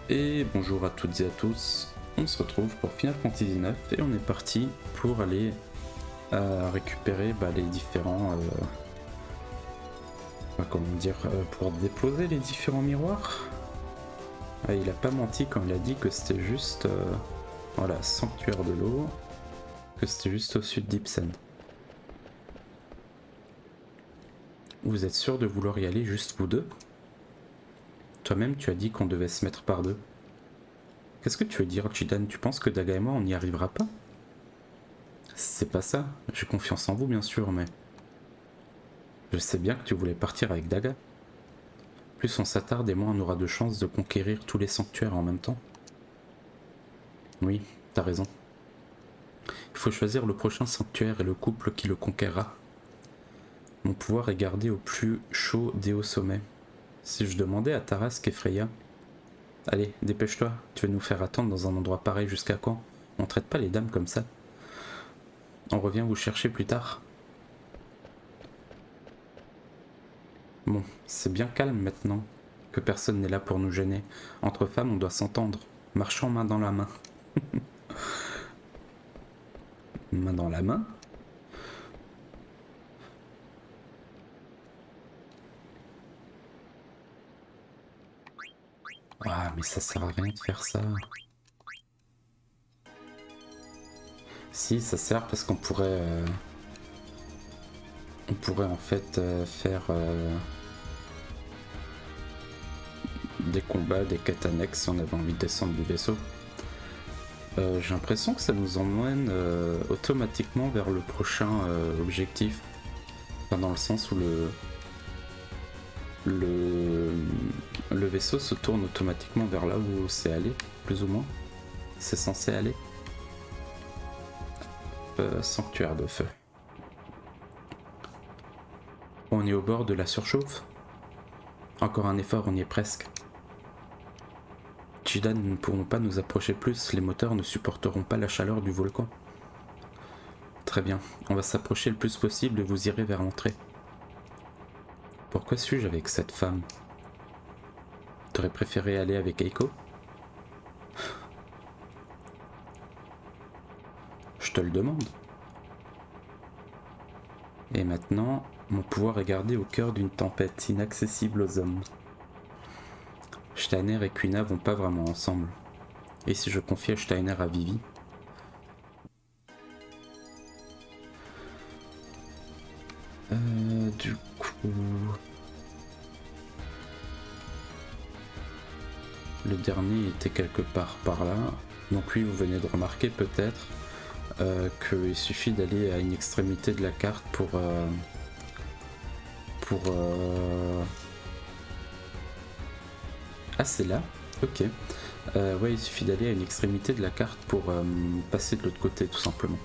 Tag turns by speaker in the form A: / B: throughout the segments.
A: Et bonjour à toutes et à tous, on se retrouve pour Final Fantasy IX et on est parti pour aller récupérer les différents... pour déposer les différents miroirs. Il a pas menti quand il a dit que c'était juste... voilà, sanctuaire de l'eau, que c'était juste au sud d'Ibsen. Vous êtes sûr de vouloir y aller juste vous deux? Toi-même tu as dit qu'on devait se mettre par deux. Qu'est-ce que tu veux dire, Chidan? Tu penses que Daga et moi on n'y arrivera pas? C'est pas ça, j'ai confiance en vous bien sûr, mais... Je sais bien que tu voulais partir avec Daga. Plus on s'attarde et moins on aura de chances de conquérir tous les sanctuaires en même temps. Oui, t'as raison. Il faut choisir le prochain sanctuaire et le couple qui le conquérera. Mon pouvoir est gardé au plus chaud des hauts sommets. Si je demandais à Tarasque et Freya... Allez, dépêche-toi, tu vas nous faire attendre dans un endroit pareil jusqu'à quand? On traite pas les dames comme ça. On revient vous chercher plus tard. Bon, c'est bien calme maintenant, que personne n'est là pour nous gêner. Entre femmes, on doit s'entendre. Marchons main dans la main. Main dans la main? Ah, mais ça sert à rien de faire ça. Si, ça sert parce qu'on pourrait... on pourrait en fait faire... des combats, des quêtes annexes si on avait envie de descendre du vaisseau. J'ai l'impression que ça nous emmène automatiquement vers le prochain objectif. Enfin, dans le sens où le vaisseau se tourne automatiquement vers là où c'est allé, plus ou moins. C'est censé aller. Sanctuaire de feu. On est au bord de la surchauffe. Encore un effort, on y est presque. Chidan, nous ne pourrons pas nous approcher plus, les moteurs ne supporteront pas la chaleur du volcan. Très bien, on va s'approcher le plus possible et vous irez vers l'entrée. Pourquoi suis-je avec cette femme? T'aurais préféré aller avec Eiko? Je te le demande. Et maintenant, mon pouvoir est gardé au cœur d'une tempête inaccessible aux hommes. Steiner et Quina vont pas vraiment ensemble. Et si je confiais Steiner à Vivi? Du coup... Le dernier était quelque part par là. Donc lui, vous venez de remarquer peut-être qu'il suffit d'aller à une extrémité de la carte pour Ah, c'est là? Ok. Ouais, il suffit d'aller à une extrémité de la carte pour passer de l'autre côté, tout simplement.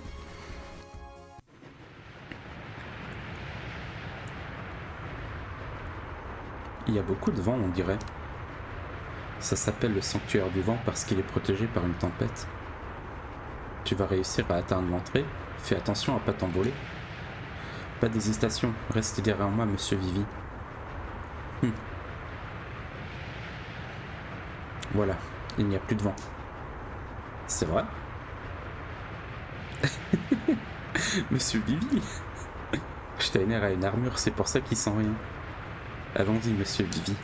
A: Il y a beaucoup de vent, on dirait. Ça s'appelle le sanctuaire du vent parce qu'il est protégé par une tempête. Tu vas réussir à atteindre l'entrée. Fais attention à pas t'envoler. Pas d'hésitation, restez derrière moi, monsieur Vivi. Voilà, il n'y a plus de vent. C'est vrai? Monsieur Vivi. Steiner a une armure, c'est pour ça qu'il sent rien. Allons-y, monsieur Vivi.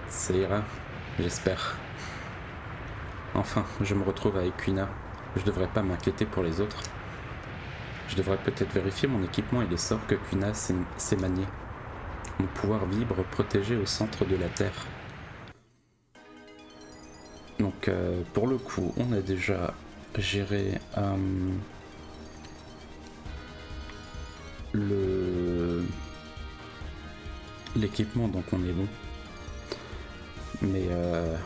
A: Ça ira, j'espère. Enfin, je me retrouve avec Quina. Je devrais pas m'inquiéter pour les autres. Je devrais peut-être vérifier mon équipement et les sorts que Quina sait manier. Mon pouvoir vibre protégé au centre de la Terre. Donc pour le coup, on a déjà géré l'équipement, donc on est bon. Mais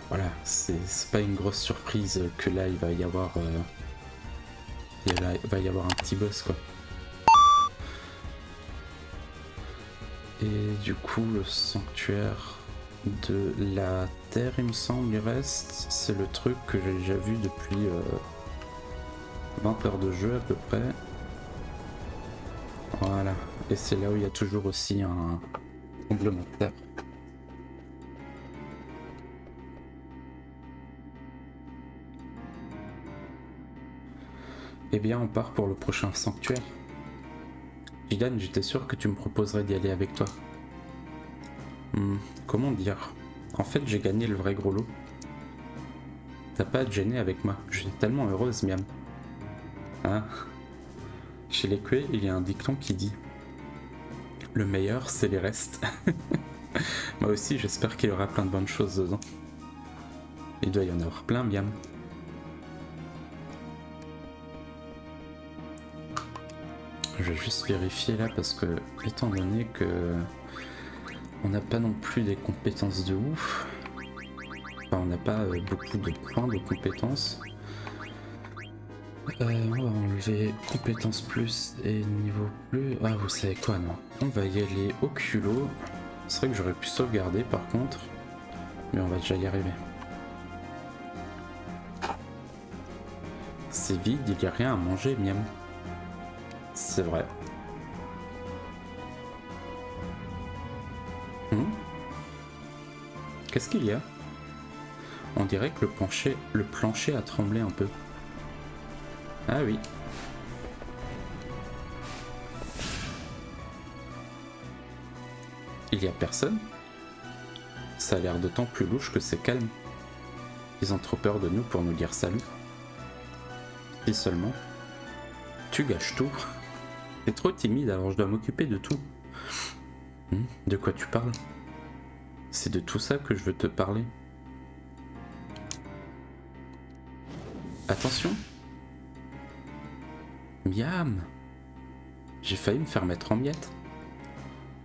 A: voilà, c'est pas une grosse surprise que là il va y avoir un petit boss quoi. Et du coup le sanctuaire de la Terre, il me semble, il reste. C'est le truc que j'ai déjà vu depuis 20 heures de jeu à peu près. Voilà. Et c'est là où il y a toujours aussi un tremblement de terre. Eh bien, on part pour le prochain sanctuaire. Jidan, j'étais sûr que tu me proposerais d'y aller avec toi. Comment dire? En fait, j'ai gagné le vrai gros lot. T'as pas à te gêner avec moi. Je suis tellement heureuse, Miam. Hein? Chez les Kwe, il y a un dicton qui dit: le meilleur, c'est les restes. Moi aussi, j'espère qu'il y aura plein de bonnes choses dedans. Il doit y en avoir plein, Miam. Je vais juste vérifier là parce que, étant donné que on n'a pas non plus des compétences de ouf, enfin on n'a pas beaucoup de points de compétences. On va enlever compétences plus et niveau plus. Ah, vous savez quoi, non? On va y aller au culot. C'est vrai que j'aurais pu sauvegarder par contre, mais on va déjà y arriver. C'est vide, il n'y a rien à manger, Miam. C'est vrai. Qu'est-ce qu'il y a? On dirait que le plancher a tremblé un peu. Ah oui. Il y a personne? Ça a l'air d'autant plus louche que c'est calme. Ils ont trop peur de nous pour nous dire salut. Si seulement. Tu gâches tout. T'es trop timide, alors je dois m'occuper de tout. De quoi tu parles? C'est de tout ça que je veux te parler. Attention! Miam! J'ai failli me faire mettre en miettes.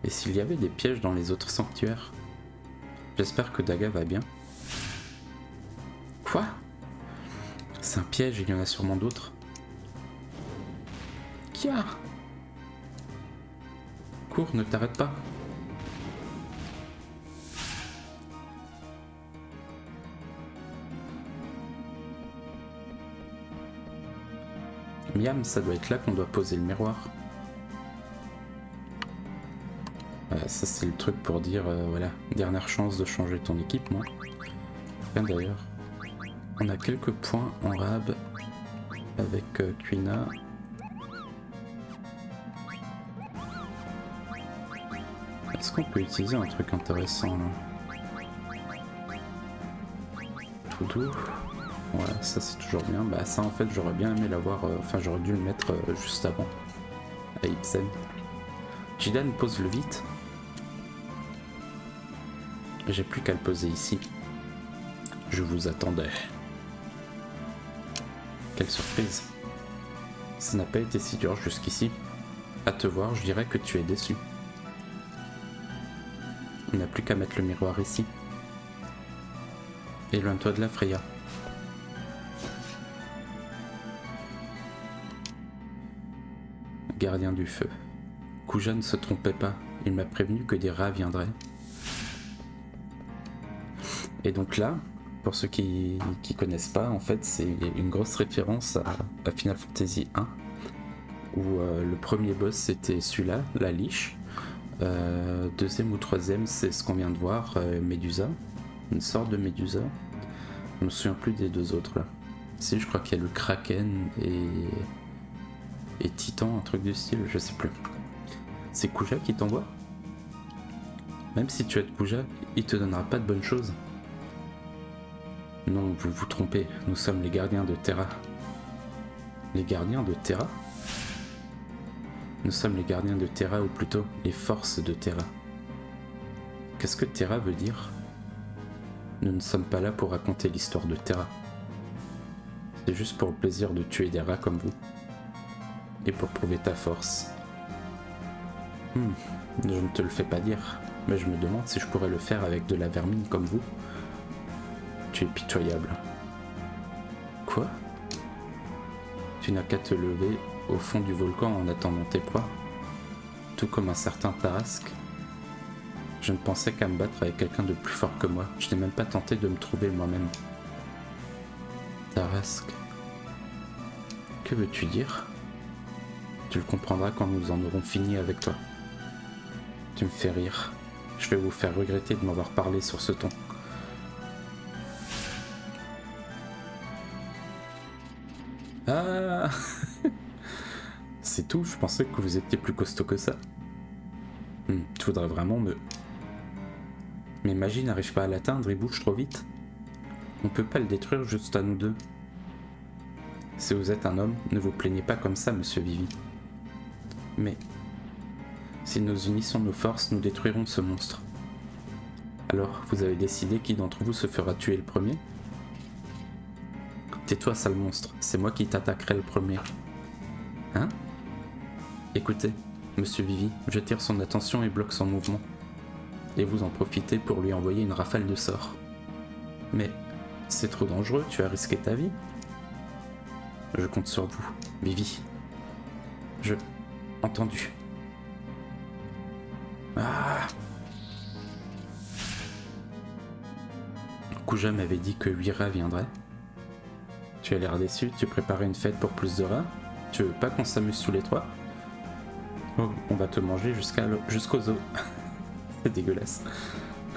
A: Et s'il y avait des pièges dans les autres sanctuaires? J'espère que Daga va bien. Quoi? C'est un piège, il y en a sûrement d'autres. Kia! Cours, ne t'arrête pas. Miam, ça doit être là qu'on doit poser le miroir. Ça c'est le truc pour dire, voilà, dernière chance de changer ton équipement. Bien d'ailleurs, on a quelques points en rab avec Quina. Est-ce qu'on peut utiliser un truc intéressant là? Tout doux. Ouais, ça c'est toujours bien. Bah ça en fait j'aurais bien aimé l'avoir, enfin j'aurais dû le mettre juste avant. À Ibsen. Jidan, pose-le vite. J'ai plus qu'à le poser ici. Je vous attendais. Quelle surprise. Ça n'a pas été si dur jusqu'ici. À te voir, je dirais que tu es déçu. Il n'y a plus qu'à mettre le miroir ici. Éloigne-toi de la Freya. Gardien du feu. Kuja ne se trompait pas. Il m'a prévenu que des rats viendraient. Et donc là, pour ceux qui connaissent pas, en fait, c'est une grosse référence à Final Fantasy 1, où le premier boss c'était celui-là, la liche. Deuxième ou troisième, c'est ce qu'on vient de voir, Médusa, une sorte de Médusa. Je me souviens plus des deux autres là. Si, je crois qu'il y a le Kraken et Titan, un truc du style, je sais plus. C'est Kuja qui t'envoie? Même si tu aides Kuja, il te donnera pas de bonnes choses. Non, vous vous trompez, nous sommes les gardiens de Terra. Les gardiens de Terra? Nous sommes les gardiens de Terra, ou plutôt les forces de Terra. Qu'est-ce que Terra veut dire? Nous ne sommes pas là pour raconter l'histoire de Terra. C'est juste pour le plaisir de tuer des rats comme vous. Et pour prouver ta force. Je ne te le fais pas dire, mais je me demande si je pourrais le faire avec de la vermine comme vous. Tu es pitoyable. Quoi? Tu n'as qu'à te lever au fond du volcan en attendant tes proies. Tout comme un certain Tarasque. Je ne pensais qu'à me battre avec quelqu'un de plus fort que moi. Je n'ai même pas tenté de me trouver moi-même. Tarasque. Que veux-tu dire? Tu le comprendras quand nous en aurons fini avec toi. Tu me fais rire. Je vais vous faire regretter de m'avoir parlé sur ce ton. Ah. c'est tout, je pensais que vous étiez plus costaud que ça. Tu voudrais vraiment me... Mes magies n'arrivent pas à l'atteindre, il bouge trop vite. On peut pas le détruire juste à nous deux. Si vous êtes un homme, ne vous plaignez pas comme ça, monsieur Vivi. Mais... si nous unissons nos forces, nous détruirons ce monstre. Alors, vous avez décidé qui d'entre vous se fera tuer le premier? Tais-toi, sale monstre, c'est moi qui t'attaquerai le premier. Hein? Écoutez, monsieur Vivi, j'attire son attention et bloque son mouvement. Et vous en profitez pour lui envoyer une rafale de sorts. Mais c'est trop dangereux, tu as risqué ta vie. Je compte sur vous, Vivi. Entendu. Ah! Kuja m'avait dit que 8 rats viendraient. Tu as l'air déçu, tu préparais une fête pour plus de rats? Tu veux pas qu'on s'amuse tous les trois? Oh, on va te manger jusqu'aux os. C'est dégueulasse.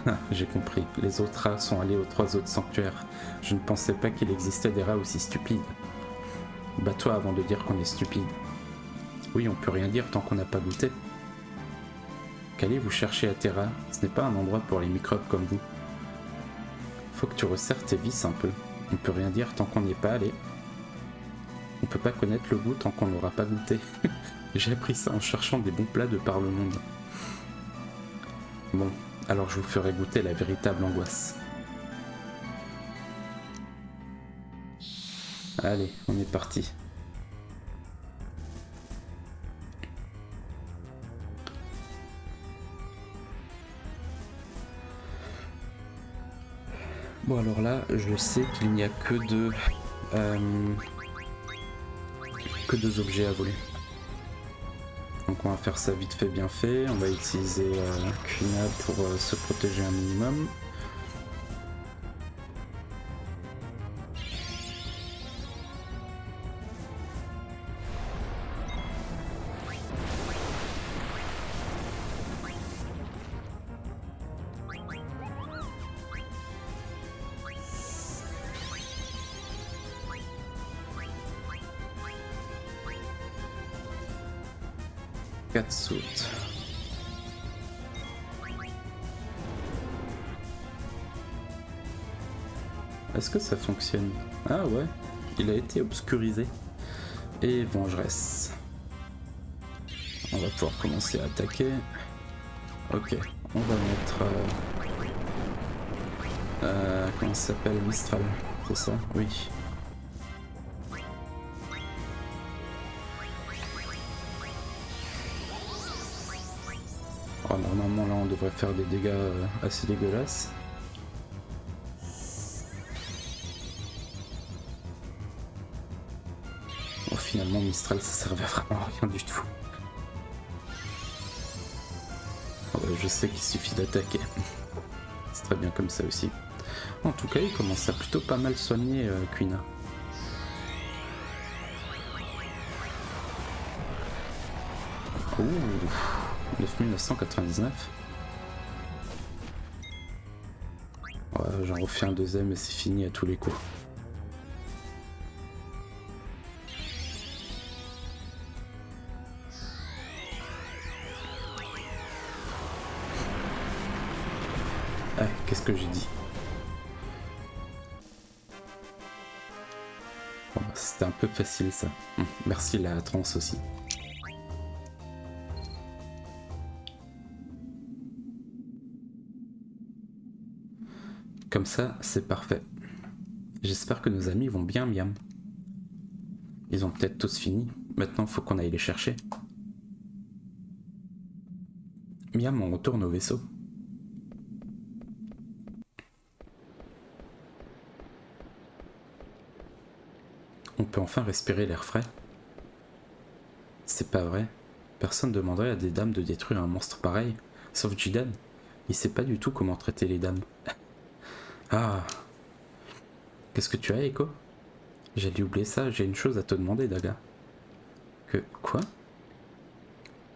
A: Ah, j'ai compris, les autres rats sont allés aux 3 autres sanctuaires. Je ne pensais pas qu'il existait des rats aussi stupides. Bats-toi avant de dire qu'on est stupide. Oui, on peut rien dire tant qu'on n'a pas goûté. Qu'allez-vous chercher à Terra? Ce n'est pas un endroit pour les microbes comme vous. Faut que tu resserres tes vis un peu. On peut rien dire tant qu'on n'y est pas allé. On peut pas connaître le goût tant qu'on n'aura pas goûté. J'ai appris ça en cherchant des bons plats de par le monde. Bon, alors je vous ferai goûter la véritable angoisse. Allez, on est parti. Bon alors là, je sais qu'il n'y a que deux objets à voler. Donc on va faire ça vite fait bien fait. On va utiliser Kuna pour se protéger un minimum. Saute. Est-ce que ça fonctionne? Ah ouais, il a été obscurisé. Et vengeresse. On va pouvoir commencer à attaquer. Ok, on va mettre... comment ça s'appelle? Mistral, c'est ça? Oui. Oh, normalement là on devrait faire des dégâts assez dégueulasses. Bon, finalement Mistral ça servait vraiment à rien du tout. Oh, bah, je sais qu'il suffit d'attaquer. C'est très bien comme ça aussi. En tout cas il commence à plutôt pas mal soigner Kuna. Ouh, 9999. Ouais, j'en refais un deuxième et c'est fini à tous les coups. Ah, qu'est-ce que j'ai dit? Bon, bah, c'était un peu facile ça. Merci la transe aussi. Comme ça, c'est parfait. J'espère que nos amis vont bien, Miam. Ils ont peut-être tous fini. Maintenant, faut qu'on aille les chercher. Miam, on retourne au vaisseau. On peut enfin respirer l'air frais. C'est pas vrai. Personne ne demanderait à des dames de détruire un monstre pareil. Sauf Jidan. Il sait pas du tout comment traiter les dames. Ah. Qu'est-ce que tu as, Echo? J'allais oublier ça, j'ai une chose à te demander, Daga. Quoi?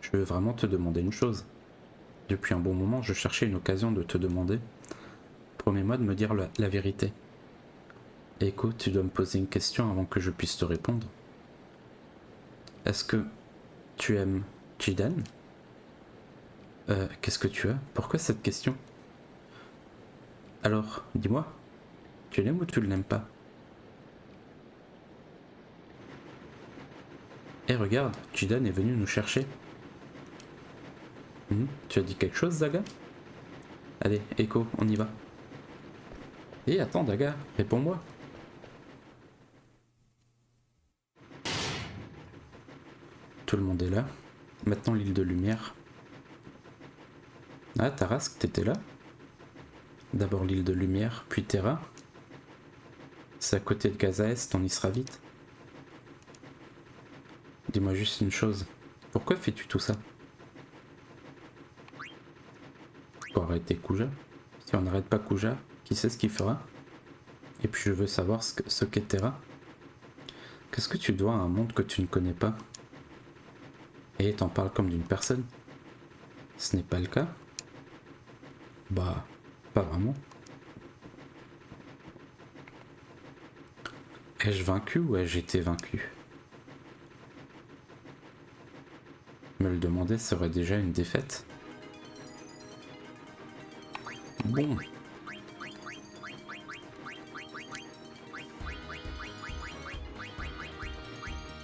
A: Je veux vraiment te demander une chose. Depuis un bon moment, je cherchais une occasion de te demander. Promets-moi de me dire la vérité. Echo, tu dois me poser une question avant que je puisse te répondre. Est-ce que Tu aimes Chidan? Qu'est-ce que tu as? Pourquoi cette question? Alors, dis-moi, tu l'aimes ou tu ne l'aimes pas? Eh regarde, Chidan est venu nous chercher. Tu as dit quelque chose, Daga? Allez, Echo, on y va. Eh attends, Daga, réponds-moi. Tout le monde est là. Maintenant l'île de lumière. Ah, Tarasque, t'étais là? D'abord l'île de lumière, puis Terra. C'est à côté de Gaza Est, on y sera vite. Dis-moi juste une chose. Pourquoi fais-tu tout ça? Pour arrêter Kuja. Si on n'arrête pas Kuja, qui sait ce qu'il fera? Et puis je veux savoir ce qu'est Terra. Qu'est-ce que tu dois à un monde que tu ne connais pas? Et t'en parles comme d'une personne. Ce n'est pas le cas? Bah, pas vraiment. Ai-je vaincu ou ai-je été vaincu? Me le demander serait déjà une défaite. Bon.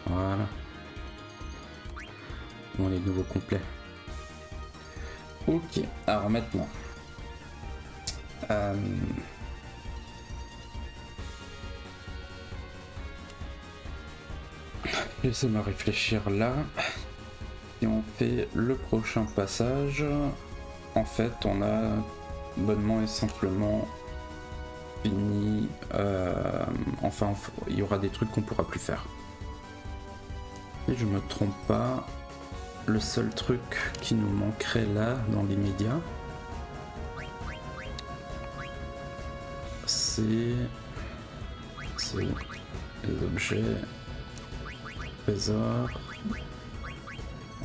A: Voilà. On est de nouveau complet. Ok, alors maintenant. Laissez-moi réfléchir là. Si on fait le prochain passage, en fait, on a bonnement et simplement fini. Enfin, il y aura des trucs qu'on pourra plus faire. Et je me trompe pas, le seul truc qui nous manquerait là, dans l'immédiat, c'est les objets, trésors.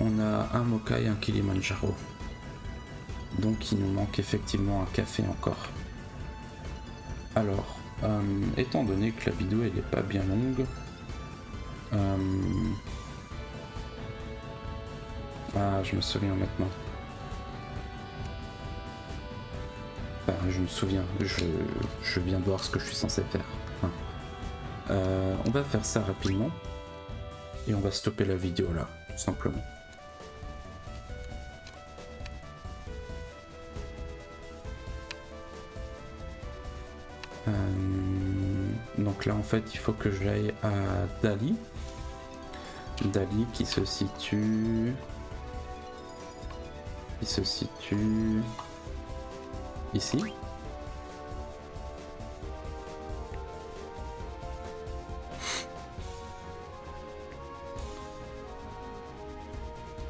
A: On a un Mocha et un Kilimanjaro. Donc il nous manque effectivement un café encore. Alors, étant donné que la vidéo elle est pas bien longue, ah je me souviens maintenant. Enfin, je me souviens, je viens de voir ce que je suis censé faire. On va faire ça rapidement et on va stopper la vidéo là, tout simplement. Donc là en fait il faut que j'aille à Dali. Dali qui se situe ici.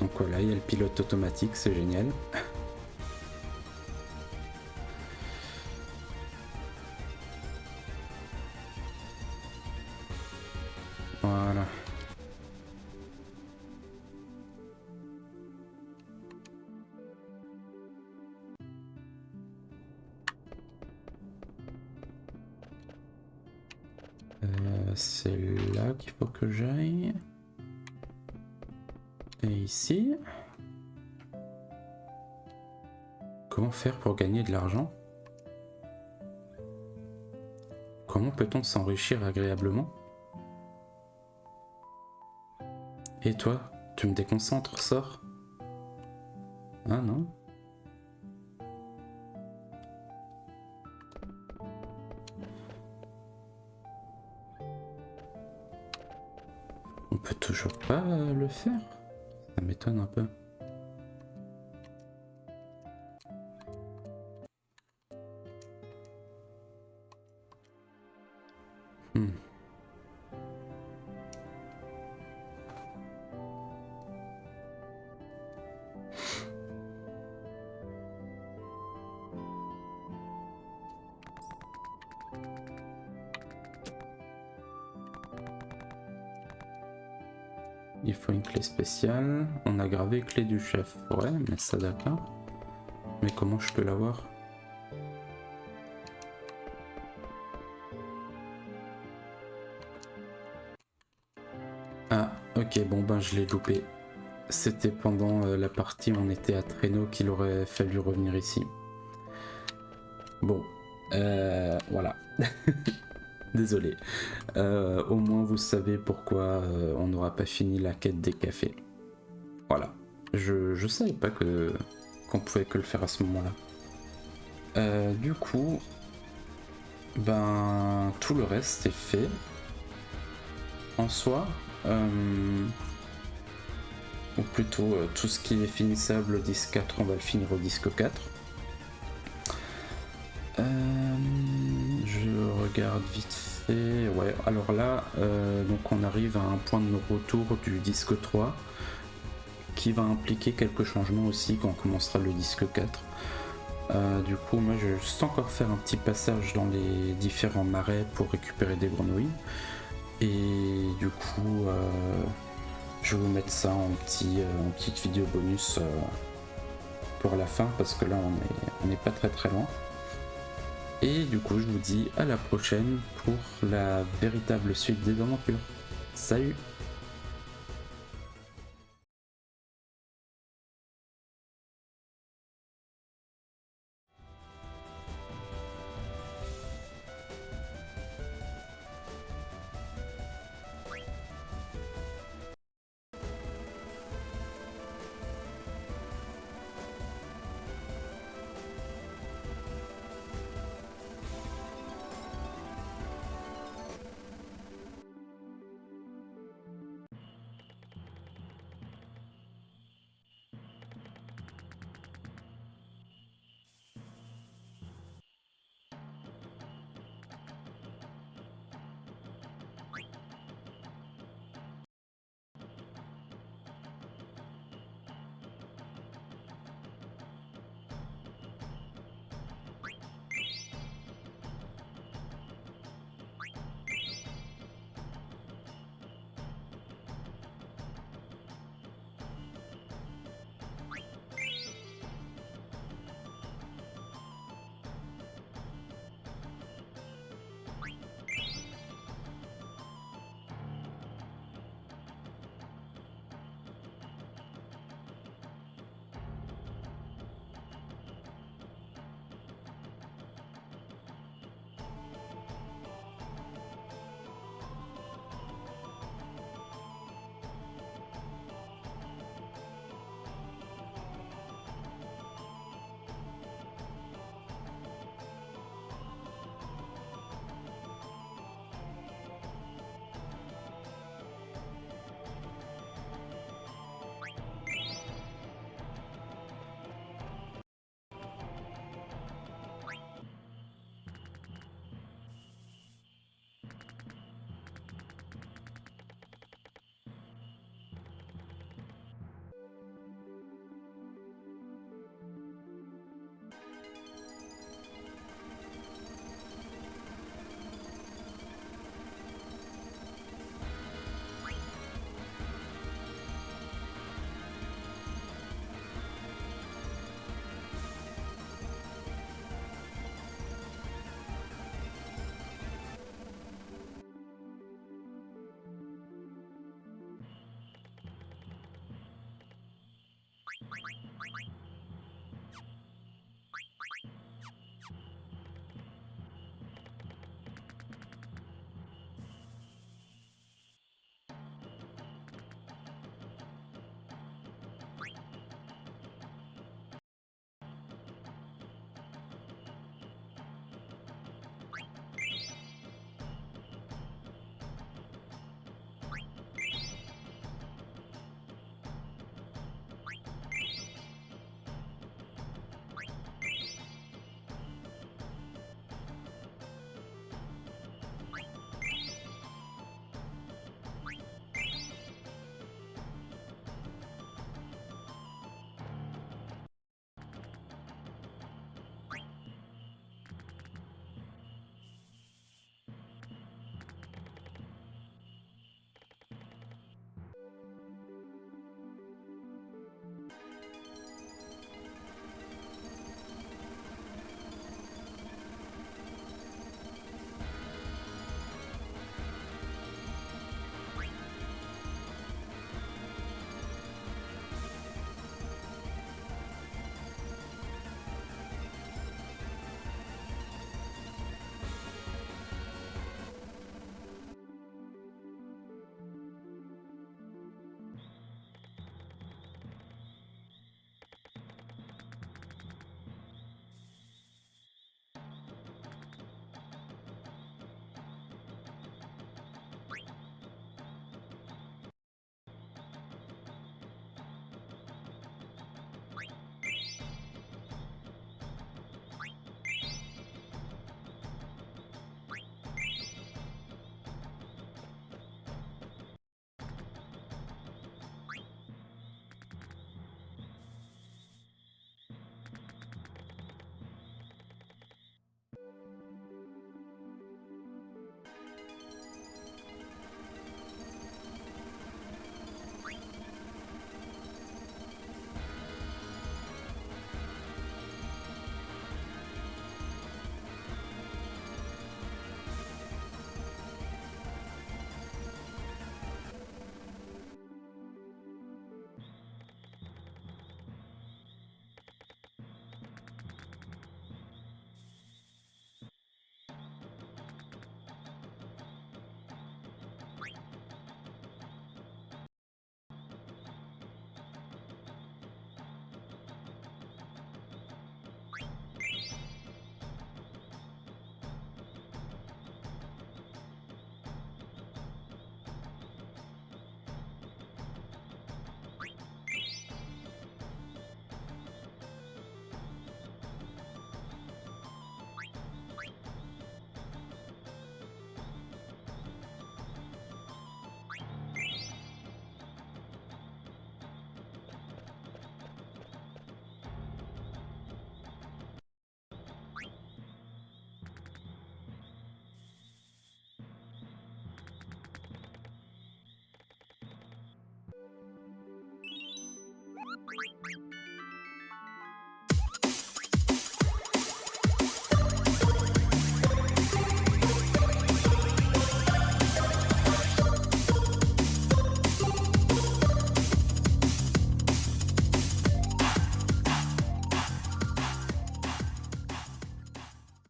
A: Donc voilà, il y a le pilote automatique, c'est génial. Voilà. C'est là qu'il faut que j'aille. Et ici. Comment faire pour gagner de l'argent? Comment peut-on s'enrichir agréablement? Et toi, tu me déconcentres, sors? Ah non? On peut toujours pas le faire? Ça m'étonne un peu. Il faut une clé spéciale. On a gravé clé du chef. Ouais, mais ça d'accord. Mais comment je peux l'avoir? Ah, ok, bon ben je l'ai loupé. c'était pendant la partie où on était à Traîneau qu'il aurait fallu revenir ici. Bon, voilà. Désolé. Au moins vous savez pourquoi on n'aura pas fini la quête des cafés. Voilà. Je savais pas qu'on pouvait que le faire à ce moment-là. Du coup, ben tout le reste est fait. En soi, ou plutôt tout ce qui est finissable au disque 4, on va le finir au disque 4. Je regarde vite fait. Ouais, alors là, donc on arrive à un point de retour du disque 3 qui va impliquer quelques changements aussi quand on commencera le disque 4. Du coup, moi je vais juste encore faire un petit passage dans les différents marais pour récupérer des grenouilles. Et du coup, je vais vous mettre ça en petite vidéo bonus pour la fin parce que là on n'est pas très loin. Et du coup, je vous dis à la prochaine pour la véritable suite des aventures. Salut!